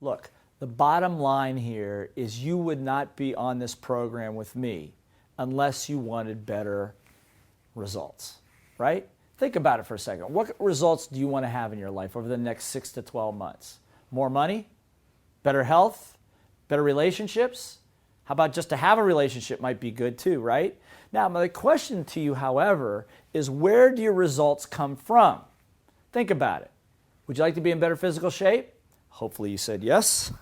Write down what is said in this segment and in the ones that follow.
Look, the bottom line here is you would not be on this program with me unless you wanted better results, right? Think about it for a second. What results do you want to have in your life over the next 6 to 12 months? More money? Better health? Better relationships? How about just to have a relationship might be good too, right? Now, my question to you, however, is where do your results come from? Think about it. Would you like to be in better physical shape? Hopefully you said yes.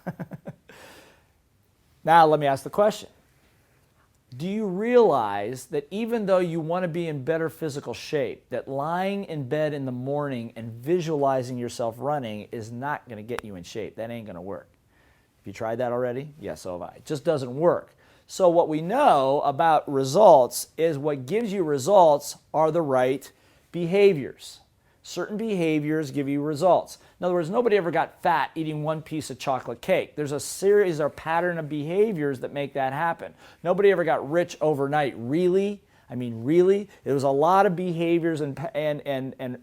Now let me ask the question. Do you realize that even though you want to be in better physical shape, that lying in bed in the morning and visualizing yourself running is not going to get you in shape? That ain't going to work. Have you tried that already? Yes, so have I. It just doesn't work. So what we know about results is what gives you results are the right behaviors. Certain behaviors give you results. In other words, nobody ever got fat eating one piece of chocolate cake. There's a series or pattern of behaviors that make that happen. Nobody ever got rich overnight. Really? I mean, really? There was a lot of behaviors and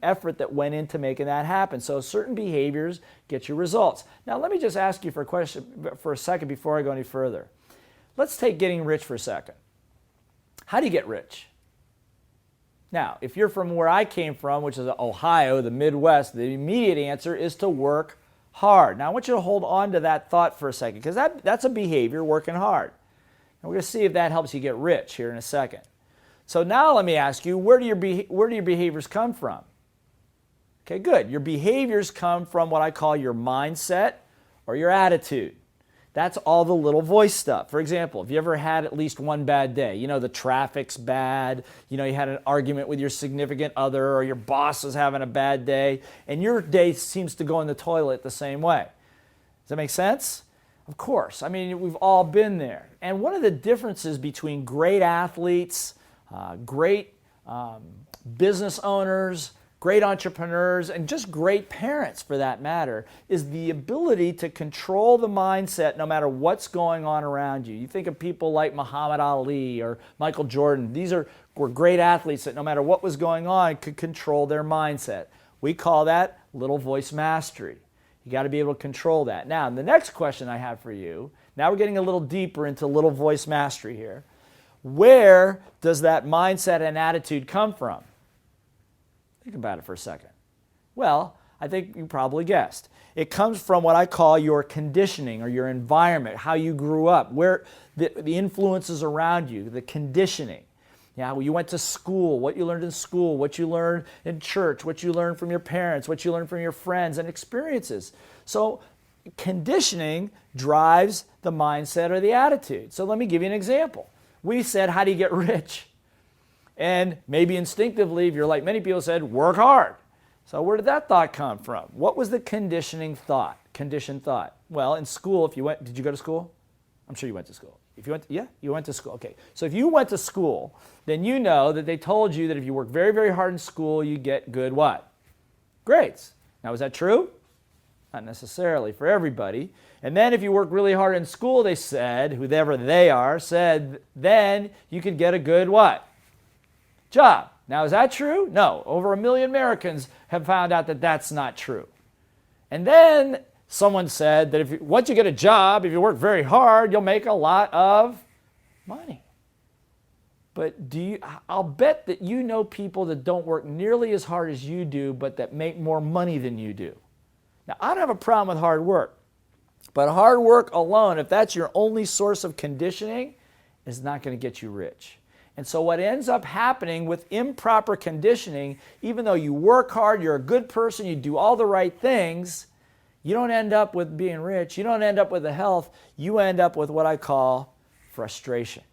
effort that went into making that happen. So certain behaviors get you results. Now, let me just ask you for a second before I go any further. Let's take getting rich for a second. How do you get rich? Now, if you're from where I came from, which is Ohio, the Midwest, the immediate answer is to work hard. Now, I want you to hold on to that thought for a second because that's a behavior, working hard. And we're going to see if that helps you get rich here in a second. So now let me ask you, where do your behaviors come from? Okay, good. Your behaviors come from what I call your mindset or your attitude. That's all the little voice stuff. For example, have you ever had at least one bad day? You know, the traffic's bad, you know, you had an argument with your significant other or your boss is having a bad day, and your day seems to go in the toilet the same way. Does that make sense? Of course. I mean, we've all been there. And one of the differences between great athletes, great business owners, great entrepreneurs, and just great parents for that matter, is the ability to control the mindset no matter what's going on around you. You think of people like Muhammad Ali or Michael Jordan. These were great athletes that no matter what was going on could control their mindset. We call that little voice mastery. You got to be able to control that. Now, the next question I have for you, now we're getting a little deeper into little voice mastery here. Where does that mindset and attitude come from? Think about it for a second. Well, I think you probably guessed. It comes from what I call your conditioning or your environment, how you grew up, where the influences around you, the conditioning. Yeah, you went to school, what you learned in school, what you learned in church, what you learned from your parents, what you learned from your friends and experiences. So conditioning drives the mindset or the attitude. So let me give you an example. We said, how do you get rich? And maybe instinctively, if you're like many people said, work hard. So where did that thought come from? What was the conditioned thought? Well, in school, did you go to school? I'm sure you went to school. You went to school. Okay. So if you went to school, then you know that they told you that if you work very, very hard in school, you get good what? Grades. Now, is that true? Not necessarily for everybody. And then if you work really hard in school, they said, whoever they are, said, then you could get a good what? Job. Now, is that true? No. Over 1 million Americans have found out that that's not true. And then someone said that once you get a job, if you work very hard, you'll make a lot of money. But I'll bet that you know people that don't work nearly as hard as you do, but that make more money than you do. Now, I don't have a problem with hard work. But hard work alone, if that's your only source of conditioning, is not going to get you rich. And so what ends up happening with improper conditioning, even though you work hard, you're a good person, you do all the right things, you don't end up with being rich, you don't end up with the health, you end up with what I call frustration.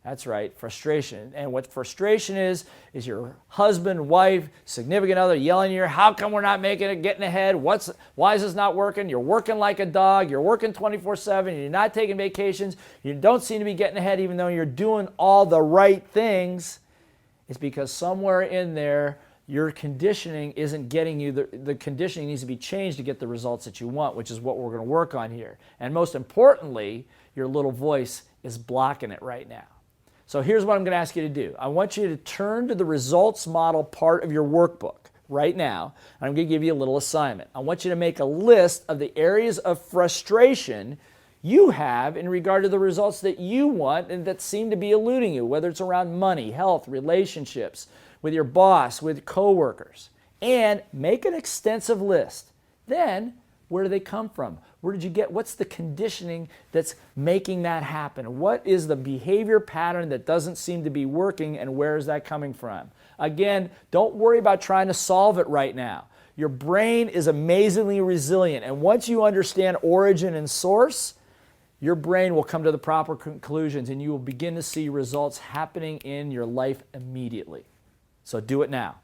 That's right, frustration. And what frustration is your husband, wife, significant other yelling at you, how come we're not making it, getting ahead? Why is this not working? You're working like a dog, you're working 24/7, you're not taking vacations, you don't seem to be getting ahead even though you're doing all the right things. It's because somewhere in there, your conditioning isn't getting you, the conditioning needs to be changed to get the results that you want, which is what we're going to work on here. And most importantly, your little voice is blocking it right now. So here's what I'm going to ask you to do. I want you to turn to the results model part of your workbook right now. I'm going to give you a little assignment. I want you to make a list of the areas of frustration you have in regard to the results that you want and that seem to be eluding you, whether it's around money, health, relationships, with your boss, with coworkers. And make an extensive list. Then, where do they come from? Where did you get? What's the conditioning that's making that happen? What is the behavior pattern that doesn't seem to be working, and where is that coming from? Again, don't worry about trying to solve it right now. Your brain is amazingly resilient, and once you understand origin and source, your brain will come to the proper conclusions, and you will begin to see results happening in your life immediately. So do it now.